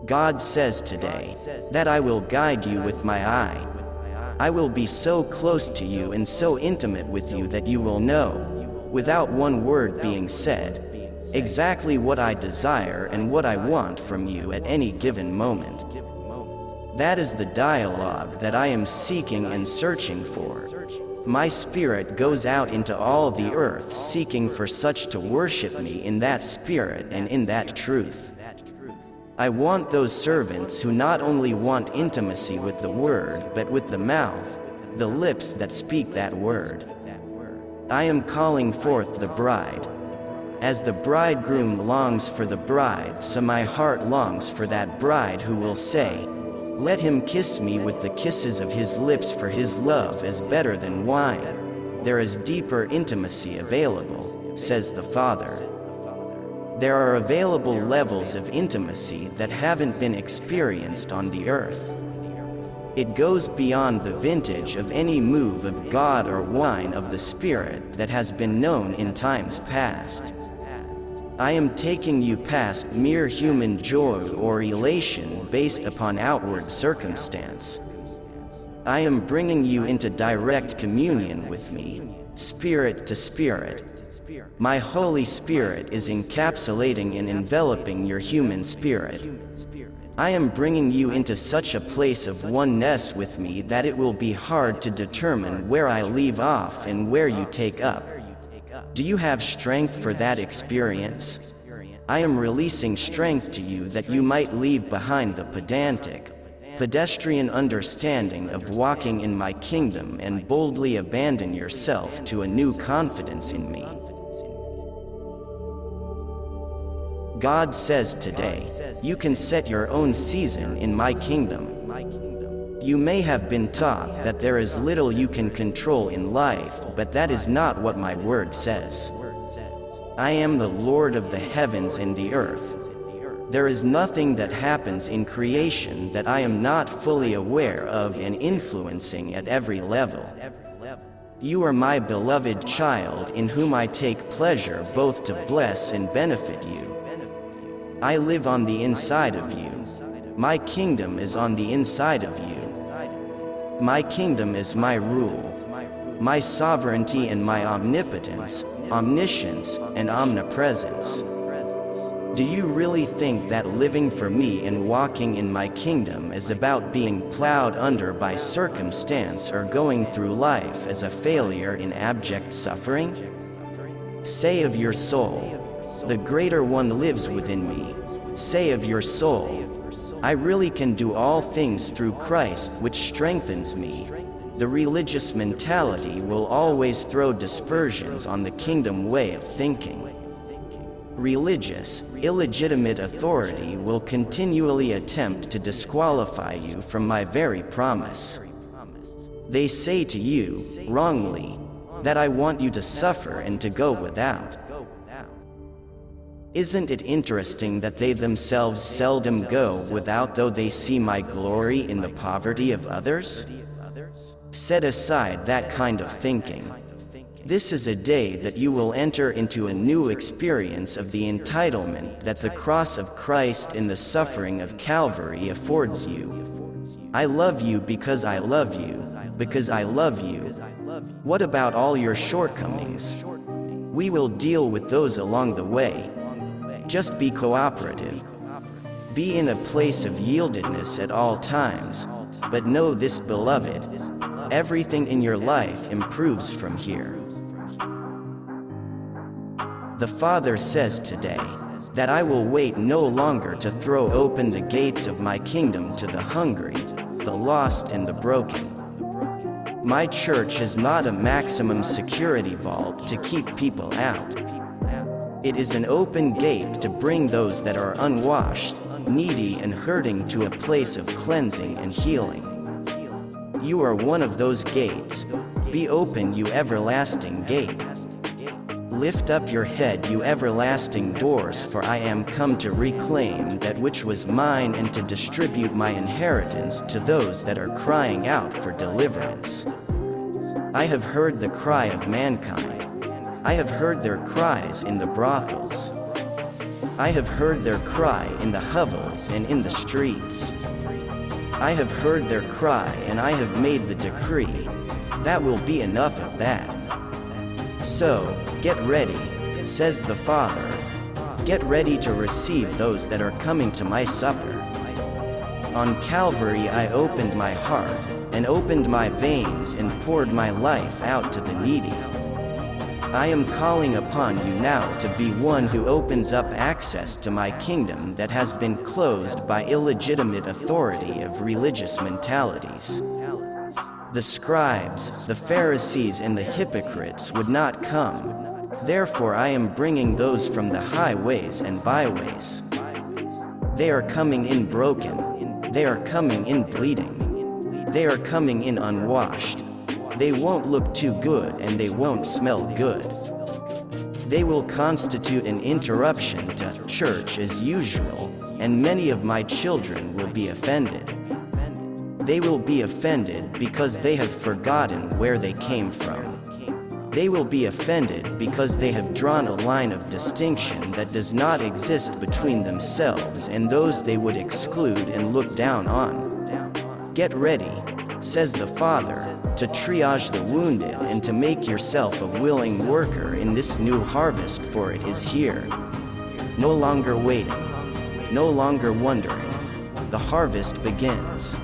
God says today that I will guide you with my eye. I will be so close to you and so intimate with you that you will know, without one word being said, exactly what I desire and what I want from you at any given moment. That is the dialogue that I am seeking and searching for. My spirit goes out into all the earth seeking for such to worship me in that spirit and in that truth. I want those servants who not only want intimacy with the word but with the mouth, the lips that speak that word. I am calling forth the bride. As the bridegroom longs for the bride, so my heart longs for that bride who will say, "Let him kiss me with the kisses of his lips, for his love is better than wine." There is deeper intimacy available, says the Father. There are available levels of intimacy that haven't been experienced on the earth. It goes beyond the vintage of any move of God or wine of the Spirit that has been known in times past. I am taking you past mere human joy or elation based upon outward circumstance. I am bringing you into direct communion with me, spirit to spirit. My Holy Spirit is encapsulating and enveloping your human spirit. I am bringing you into such a place of oneness with me that it will be hard to determine where I leave off and where you take up. Do you have strength for that experience? I am releasing strength to you that you might leave behind the pedantic, pedestrian understanding of walking in my kingdom and boldly abandon yourself to a new confidence in me. God says today, you can set your own season in my kingdom. You may have been taught that there is little you can control in life, but that is not what my word says. I am the Lord of the heavens and the earth. There is nothing that happens in creation that I am not fully aware of and influencing at every level. You are my beloved child in whom I take pleasure both to bless and benefit you. I live on the inside of you. My kingdom is on the inside of you. My kingdom is my rule. My sovereignty and my omnipotence, omniscience, and omnipresence. Do you really think that living for me and walking in my kingdom is about being plowed under by circumstance or going through life as a failure in abject suffering? Say of your soul, the greater one lives within me. Say of your soul, I really can do all things through Christ which strengthens me. The religious mentality will always throw dispersions on the kingdom way of thinking. Religious, illegitimate authority will continually attempt to disqualify you from my very promise. They say to you, wrongly, that I want you to suffer and to go without. Isn't it interesting that they themselves seldom go without, though they see my glory in the poverty of others? Set aside that kind of thinking. This is a day that you will enter into a new experience of the entitlement that the cross of Christ and the suffering of Calvary affords you. I love you because I love you, because I love you. What about all your shortcomings? We will deal with those along the way. Just be cooperative. Be in a place of yieldedness at all times, but know this, beloved, everything in your life improves from here. The Father says today that I will wait no longer to throw open the gates of my kingdom to the hungry, the lost, and the broken. My church is not a maximum security vault to keep people out. It is an open gate to bring those that are unwashed, needy, and hurting to a place of cleansing and healing. You are one of those gates. Be open, you everlasting gate. Lift up your head, you everlasting doors, for I am come to reclaim that which was mine and to distribute my inheritance to those that are crying out for deliverance. I have heard the cry of mankind. I have heard their cries in the brothels. I have heard their cry in the hovels and in the streets. I have heard their cry and I have made the decree. That will be enough of that. So, get ready, says the Father. Get ready to receive those that are coming to my supper. On Calvary I opened my heart, and opened my veins and poured my life out to the needy. I am calling upon you now to be one who opens up access to my kingdom that has been closed by illegitimate authority of religious mentalities. The scribes, the Pharisees and the hypocrites would not come. Therefore I am bringing those from the highways and byways. They are coming in broken. They are coming in bleeding. They are coming in unwashed. They won't look too good and they won't smell good. They will constitute an interruption to church as usual, and many of my children will be offended. They will be offended because they have forgotten where they came from. They will be offended because they have drawn a line of distinction that does not exist between themselves and those they would exclude and look down on. Get ready, says the Father, to triage the wounded and to make yourself a willing worker in this new harvest, for it is here. No longer waiting, no longer wondering. The harvest begins.